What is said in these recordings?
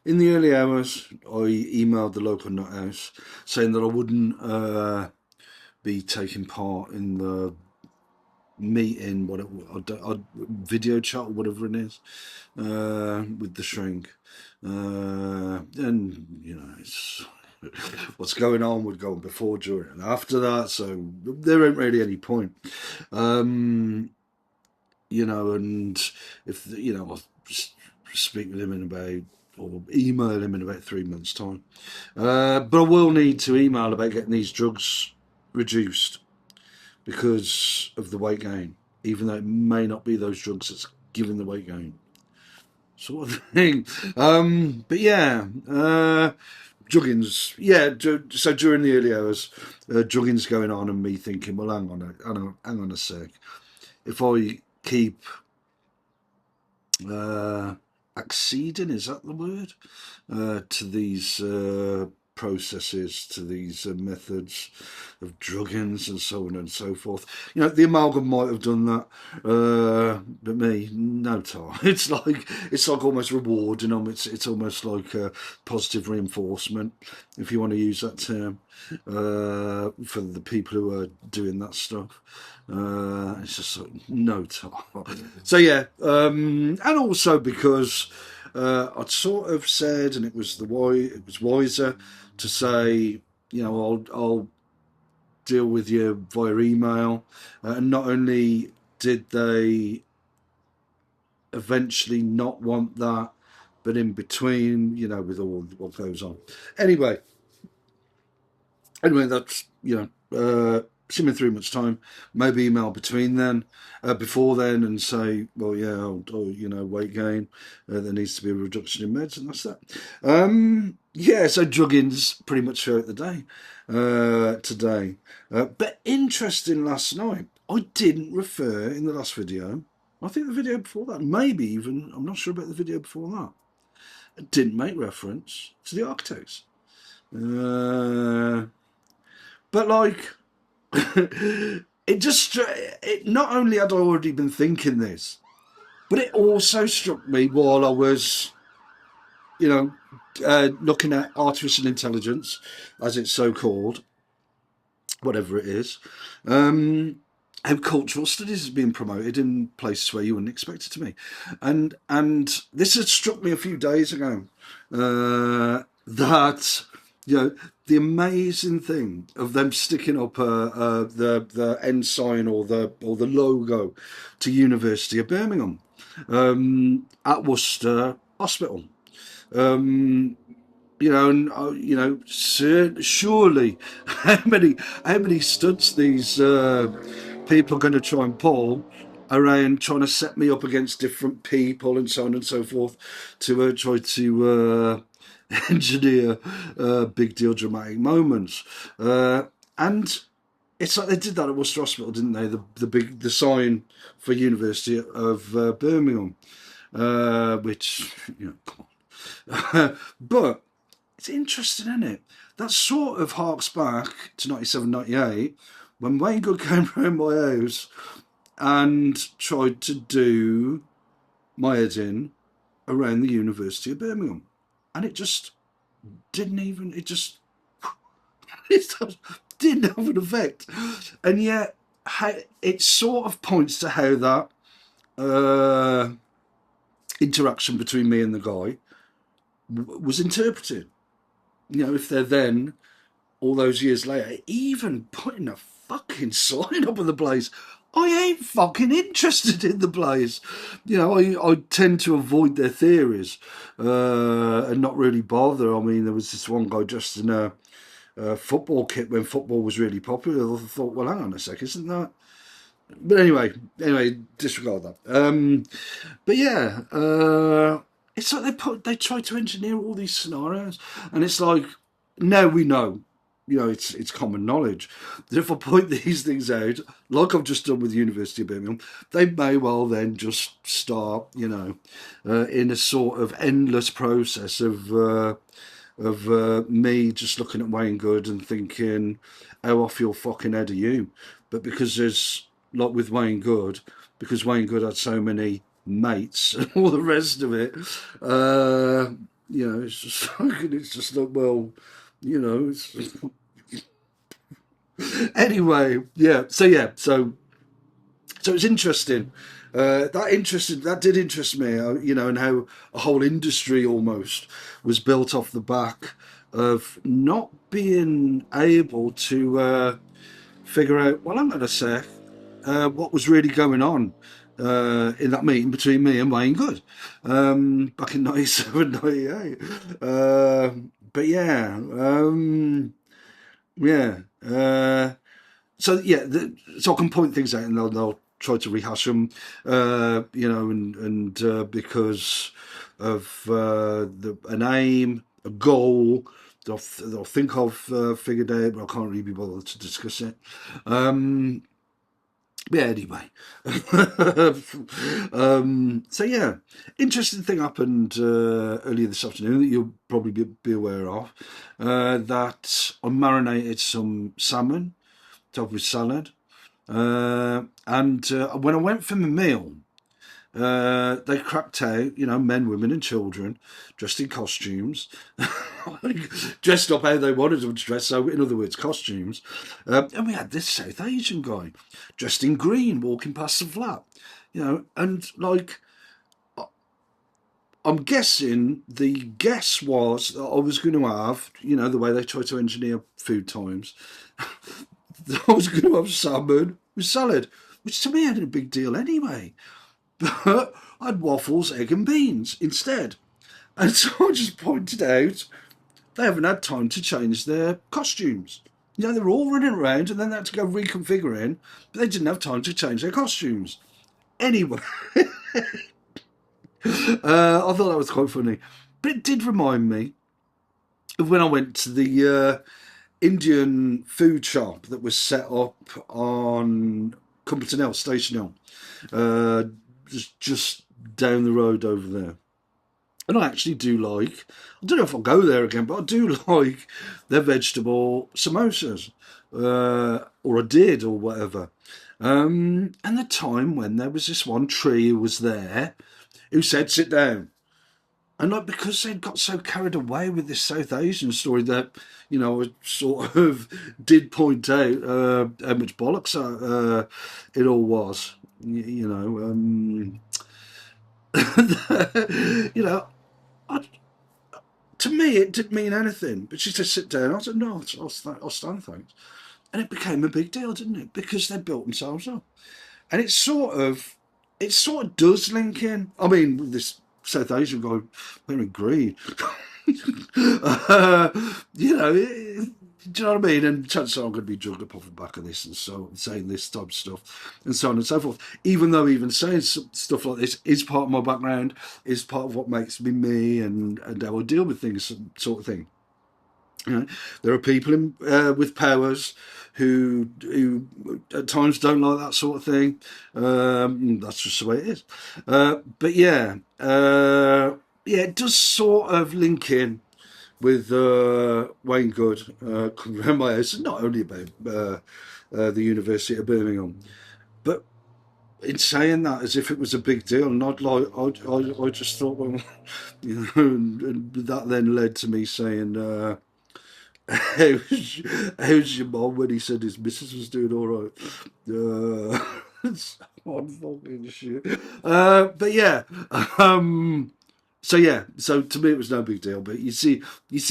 In the early hours, I emailed the local nut house saying that I wouldn't be taking part in the meeting, whatever, video chat or whatever it is, with the shrink. And, it's what's going on would go on before, during, and after that, so there ain't really any point. And if, I'll speak with him in about, or email him in about 3 months' time. But I will need to email about getting these drugs reduced because of the weight gain, even though it may not be those drugs that's giving the weight gain, sort of thing. But yeah, juggins. Yeah, so during the early hours, juggins going on, and me thinking, well, hang on a sec. If I keep acceding, is that the word, to these processes, to these methods of druggings and so on and so forth. The amalgam might have done that, but me, no time. It's like almost rewarding them. It's almost like positive reinforcement, if you want to use that term, for the people who are doing that stuff. It's just like no time. So yeah, and also because I'd sort of said, and it was wiser to say, I'll deal with you via email. And not only did they eventually not want that, but in between, with all what goes on. Anyway, that's, see me in 3 months' time, maybe email between then, before then, and say, well, yeah, weight gain, there needs to be a reduction in meds, and that's that. Yeah, so drugging's pretty much throughout the day today. But interesting, last night, I didn't refer in the last video, I think the video before that, maybe even, I'm not sure about the video before that, I didn't make reference to the architects. But like, it not only had I already been thinking this, but it also struck me while I was, looking at artificial intelligence, as it's so called, whatever it is, how cultural studies is being promoted in places where you wouldn't expect it to be. And this had struck me a few days ago, that, the amazing thing of them sticking up the ensign or the logo to University of Birmingham, at Worcester Hospital. Surely, how many stunts these people are going to try and pull around trying to set me up against different people and so on and so forth to try to engineer big deal dramatic moments. And it's like they did that at Worcester Hospital, didn't they? The sign for University of Birmingham, which, come on. But it's interesting, isn't it? That sort of harks back to 97, 98, when Wayne Good came round my house and tried to do my head in around the University of Birmingham. And it just didn't even, it just didn't have an effect. And yet, it sort of points to how that interaction between me and the guy was interpreted. If they're then, all those years later, even putting a fucking sign up on the place, I ain't fucking interested in the place. I tend to avoid their theories and not really bother. I mean, there was this one guy dressed in a football kit when football was really popular. I thought, well, hang on a sec, isn't that? But anyway, disregard that. But yeah, it's like they try to engineer all these scenarios, and it's like, now we know. It's common knowledge that if I point these things out, like I've just done with the University of Birmingham, they may well then just start, in a sort of endless process of me just looking at Wayne Good and thinking, how off your fucking head are you? But because there's, like with Wayne Good, because Wayne Good had so many mates and all the rest of it, it's just like, and it's just like, well, it's anyway, yeah. So it's interesting. That did interest me, and how a whole industry almost was built off the back of not being able to figure out. Well, I'm going to say what was really going on in that meeting between me and Wayne Good back in 97, 98. But yeah, yeah. So I can point things out and they'll try to rehash them, and because of an aim, a goal, they'll think I've figured out, but I can't really be bothered to discuss it. Yeah, anyway. So yeah, interesting thing happened earlier this afternoon that you'll probably be aware of. That I marinated some salmon, topped with salad, and when I went for my meal, they cracked out, men, women, and children dressed in costumes, dressed up how they wanted them to dress. So, in other words, costumes. And we had this South Asian guy dressed in green walking past the flat, and like, I'm guessing the guess was that I was going to have, the way they try to engineer food times, I was going to have salmon with salad, which to me ain't a big deal anyway. But I had waffles, egg and beans instead. And so I just pointed out they haven't had time to change their costumes. They were all running around and then they had to go reconfiguring, but they didn't have time to change their costumes. Anyway, I thought that was quite funny. But it did remind me of when I went to the Indian food shop that was set up on Cumberton Hill, Station Hill, just down the road over there. And I actually do like, I don't know if I'll go there again, but I do like their vegetable samosas, or I did, or whatever. And the time when there was this one tree who was there who said, sit down. And like, because they'd got so carried away with this South Asian story that, I sort of did point out how much bollocks it all was. I, to me, it didn't mean anything. But she said, sit down. I said, no, I'll stand, thanks. And it became a big deal, didn't it? Because they built themselves up. And it sort of does link in. I mean, this South Asian guy, very green. Do you know what I mean? And chances are I'm going to be drugged up off the back of this and so saying this type of stuff and so on and so forth. Even though even saying stuff like this is part of my background, is part of what makes me me and how I deal with things, sort of thing. There are people with powers who at times don't like that sort of thing. That's just the way it is. But yeah, it does sort of link in with Wayne Good coming around my house, not only about the University of Birmingham, but in saying that as if it was a big deal, and I just thought, well, and that then led to me saying, how's your mom, when he said his missus was doing all right? It's on fucking shit. But yeah, so to me it was no big deal. But you see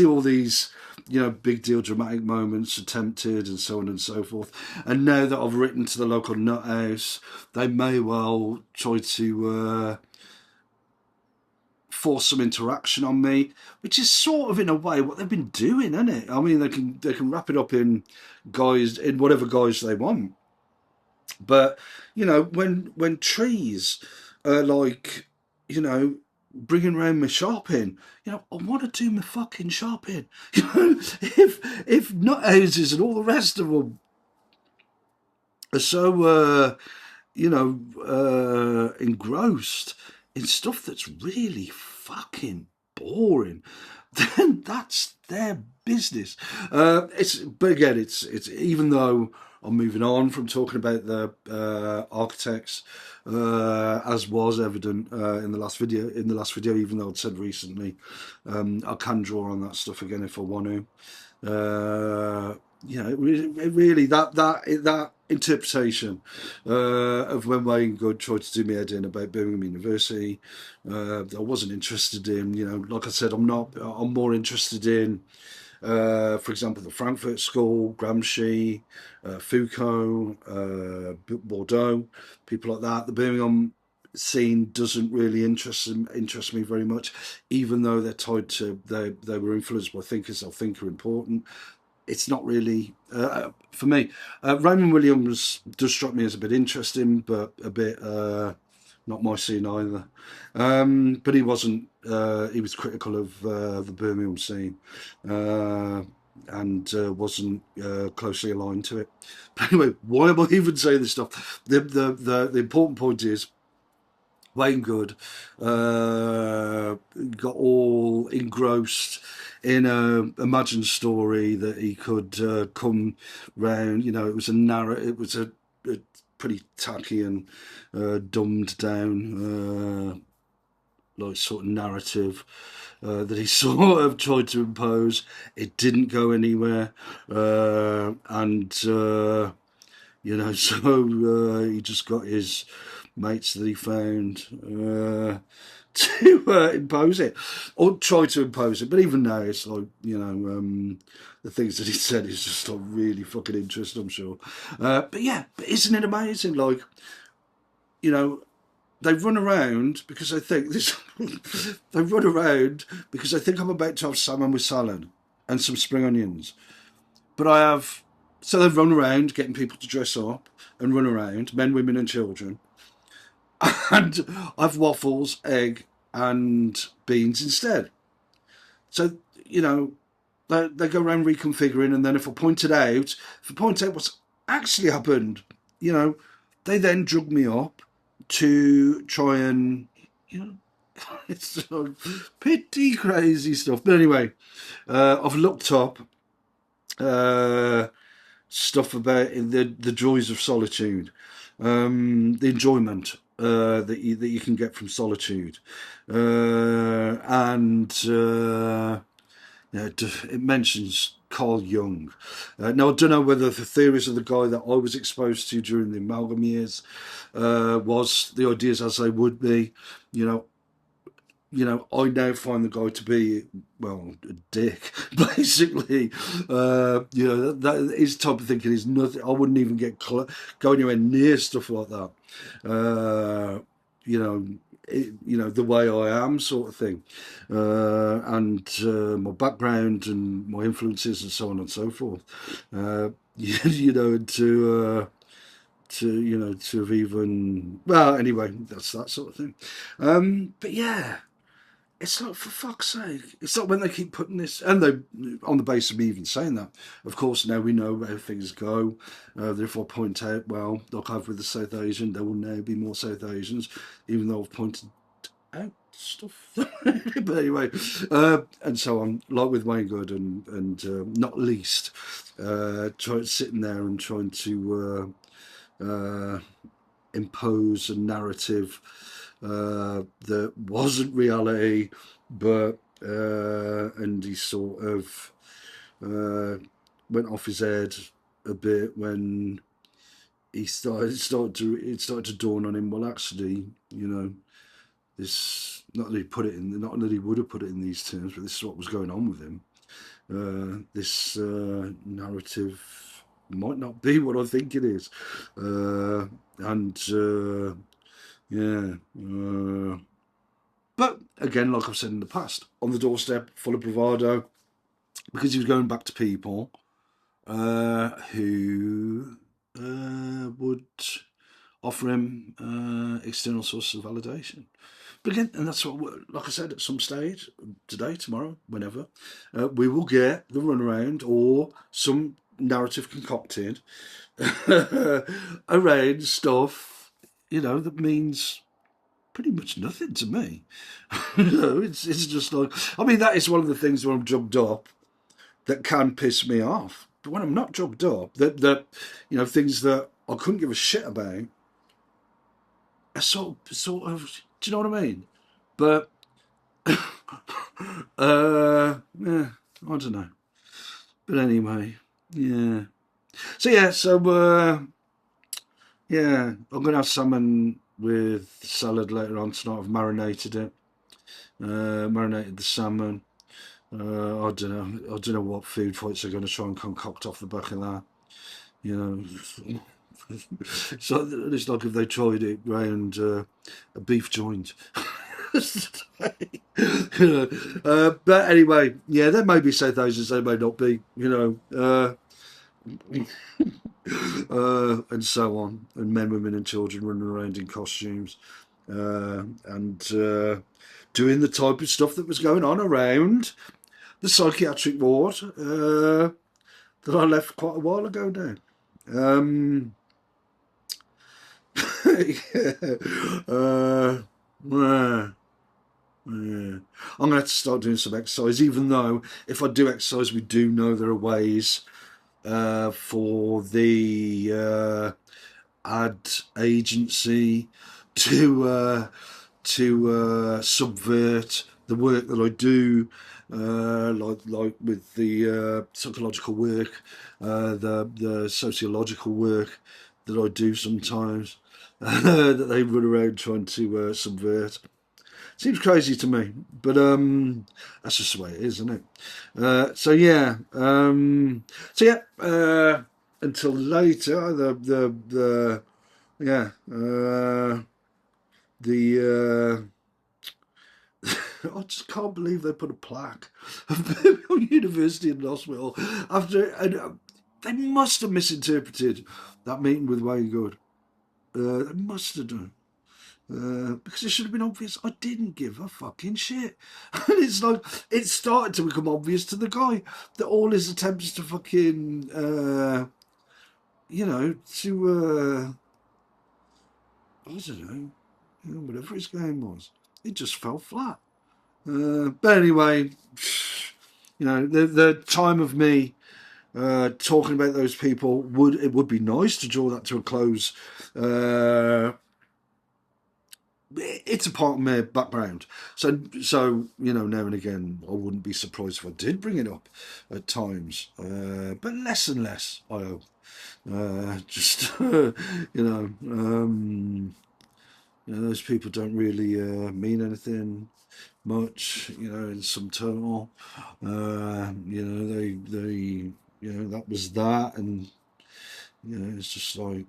all these, big deal dramatic moments attempted and so on and so forth. And now that I've written to the local nut house, they may well try to force some interaction on me, which is sort of in a way what they've been doing, isn't it? I mean, they can wrap it up in whatever guise they want. But when trees are like, bringing around my shopping, I want to do my fucking shopping. If nut houses and all the rest of them are so engrossed in stuff that's really fucking boring, then that's their business. But again, it's even though I'm moving on from talking about the architects, as was evident in the last video. In the last video, even though I'd said recently, I can draw on that stuff again if I want to. Really that interpretation of when Wayne Good tried to do me head in about Birmingham University, I wasn't interested in. Like I said, I'm more interested in, for example, the Frankfurt School, Gramsci, Foucault, Bordeaux, people like that. The Birmingham scene doesn't really interest me very much, even though they're tied to they were influenced by thinkers I think are important. It's not really for me. Raymond Williams does strike me as a bit interesting, but a bit not my scene either. But he wasn't. He was critical of the Birmingham scene, and wasn't closely aligned to it. But anyway, why am I even saying this stuff? The important point is, Wayne Good got all engrossed in a imagined story that he could come round. It was a pretty tacky and dumbed down like sort of narrative that he sort of tried to impose. It didn't go anywhere, and so he just got his mates that he found to impose it, or try to impose it. But even now, it's like, the things that he said is just like really fucking interesting, I'm sure. But isn't it amazing? Like, they run around because I think this. They run around because I think I'm about to have salmon with salad and some spring onions, but I have. So they run around getting people to dress up and run around, men, women, and children. And I've waffles, egg, and beans instead. So, they go around reconfiguring, and then if I point out what's actually happened, they then drug me up to try and, it's pretty crazy stuff. But anyway, I've looked up stuff about the joys of solitude, the enjoyment that you can get from solitude, and it mentions Carl Jung. Now I don't know whether the theories of the guy that I was exposed to during the amalgam years was the ideas as they would be. I now find the guy to be, well, a dick, basically. That his type of thinking is nothing. I wouldn't even go anywhere near stuff like that. The way I am, sort of thing, and my background and my influences and so on and so forth. To have even, well, anyway, that's that sort of thing. But yeah. It's like, for fuck's sake. It's like when they keep putting this, and they, on the basis of me even saying that, of course, now we know how things go. Therefore, I point out, well, like I've with the South Asian, there will now be more South Asians, even though I've pointed out stuff. But anyway, and so on, like with Wayne Good, and not least, sitting there and trying to impose a narrative that wasn't reality, but and he sort of went off his head a bit when it started to dawn on him. Well, actually, this, not that he would have put it in these terms, but this is what was going on with him. This narrative might not be what I think it is, but again, like I've said in the past, on the doorstep, full of bravado, because he was going back to people who would offer him external sources of validation. But again, and that's what, like I said, at some stage, today, tomorrow, whenever, we will get the runaround or some narrative concocted around stuff, that means pretty much nothing to me. It's just like, I mean, that is one of the things when I'm jumped up that can piss me off. But when I'm not drugged up, that things that I couldn't give a shit about, are sort of. Do you know what I mean? But yeah, I don't know. But anyway, yeah. So yeah, yeah, I'm gonna have salmon with salad later on tonight. I've marinated it. Marinated the salmon. I don't know. I don't know what food fights are going to try and concoct off the back of that. You know, so it's like if they tried it round a beef joint. But anyway, yeah, there may be South Asians, there may not be. And so on, and men, women, and children running around in costumes, and doing the type of stuff that was going on around the psychiatric ward that I left quite a while ago now. Yeah. I'm going to have to start doing some exercise, even though if I do exercise, we do know there are ways for the ad agency to subvert the work that I do, like with the psychological work, the sociological work that I do sometimes, that they run around trying to subvert. Seems crazy to me, but that's just the way it is, isn't it? So yeah, until later, the yeah, the I just can't believe they put a plaque on University and Hospital after, and they must have misinterpreted that meeting with Wayne Good. They must have done. Because it should have been obvious I didn't give a fucking shit. And it's like, it started to become obvious to the guy that all his attempts to fucking, I don't know, whatever his game was, it just fell flat. But anyway, the time of me talking about those people would be nice to draw that to a close. It's a part of my background, so now and again I wouldn't be surprised if I did bring it up at times, but less and less, I hope. Just those people don't really mean anything much, in some total. They that was that, and it's just like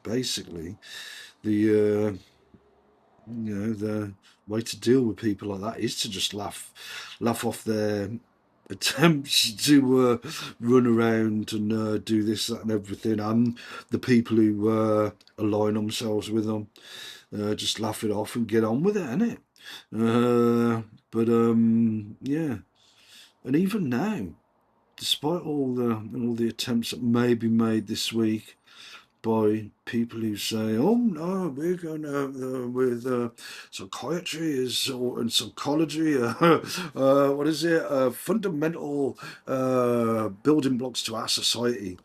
basically the the way to deal with people like that is to just laugh off their attempts to run around and do this, that, and everything, and the people who align themselves with them. Just laugh it off and get on with it, innit? But yeah, and even now, despite all the attempts that may be made this week by people who say, "Oh no, we're going to with psychiatry and psychology. What is it? Fundamental building blocks to our society."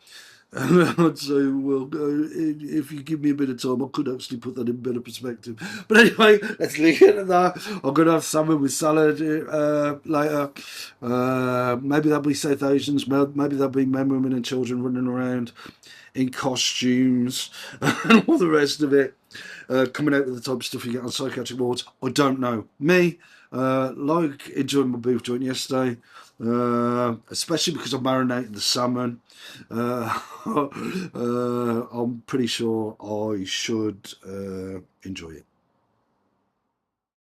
I'd say, well, if you give me a bit of time, I could actually put that in better perspective. But anyway, let's leave it at that. I'm going to have salmon with salad later. Maybe there'll be South Asians. Maybe there'll be men, women, and children running around in costumes and all the rest of it, coming out with the type of stuff you get on psychiatric wards. I don't know. Me, like enjoying my beef joint yesterday, especially because I marinated the salmon. I'm pretty sure I should enjoy it.